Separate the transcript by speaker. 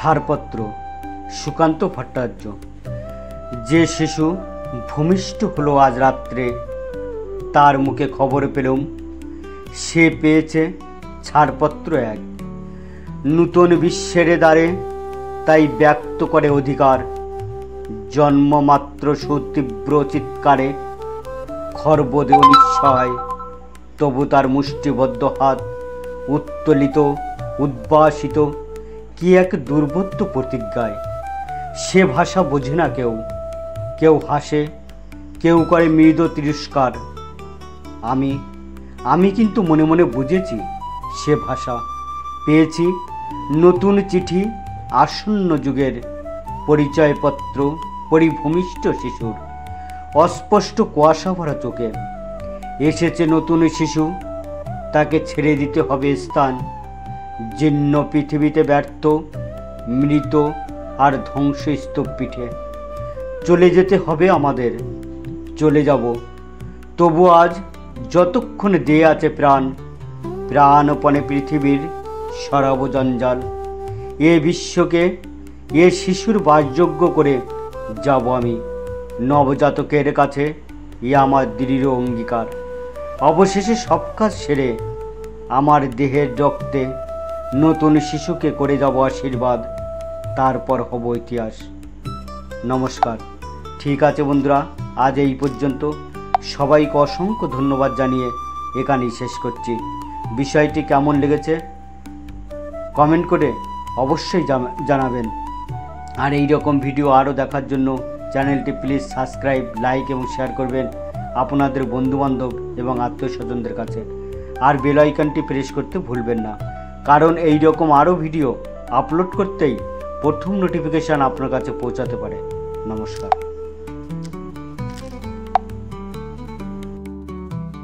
Speaker 1: ছাড়পত্র সুকান্ত ভট্টাচার্য। যে শিশু ভূমিষ্ঠ হলো আজ রাত্রে, তার মুখে খবর পেলুম সে পেয়েছে ছাড়পত্র এক। নূতন বিশ্বের দ্বারে তাই ব্যক্ত করে অধিকার, জন্মমাত্র সুতীব্র চিৎকারে খর্বদে নিঃসহায়, তবু তার মুষ্টিবদ্ধ হাত উত্তোলিত উদ্ভাসিত কি এক দুর্বোধ্য প্রতিজ্ঞায়। সে ভাষা বোঝে না কেউ, কেউ হাসে, কেউ করে মৃদু তিরস্কার। আমি কিন্তু মনে মনে বুঝেছি সে ভাষা। পেয়েছি নতুন চিঠি আসন্ন যুগের, পরিচয়পত্র পরিভূমিষ্ঠ শিশুর, অস্পষ্ট কুয়াশা ভরা চোখে। এসেছে নতুন শিশু, তাকে ছেড়ে দিতে হবে স্থান। জীর্ণ পৃথিবীতে ব্যর্থ, মৃত আর ধ্বংসস্তূপ পিঠে। চলে যেতে হবে আমাদের, চলে যাব। তবু আজ যতক্ষণ দিয়ে আছে প্রাণ, প্রাণপণে পৃথিবীর সরাব জঞ্জাল। এ বিশ্বকে এ শিশুর বাসযোগ্য করে যাব আমি। নবজাতকের কাছে এ আমার দৃঢ় অঙ্গীকার। অবশেষে সব কাজ সেরে আমার দেহের রক্তে নতুন শিশুকে করে যাব আশীর্বাদ, তারপর হব ইতিহাস। নমস্কার। ঠিক আছে বন্ধুরা, আজ এই পর্যন্ত। সবাইকে অসংখ্য ধন্যবাদ জানিয়ে এখানেই শেষ করছি। বিষয়টি কেমন লেগেছে কমেন্ট করে অবশ্যই জানাবেন। আর এই রকম ভিডিও আরও দেখার জন্য চ্যানেলটি প্লিজ সাবস্ক্রাইব, লাইক এবং শেয়ার করবেন আপনাদের বন্ধুবান্ধব এবং আত্মীয়স্বজনদের কাছে। আর বেল আইকনটি প্রেস করতে ভুলবেন না, কারণ এই রকম আরও ভিডিও আপলোড করতেই প্রথম নোটিফিকেশান আপনার কাছে পৌঁছাতে পারে। নমস্কার।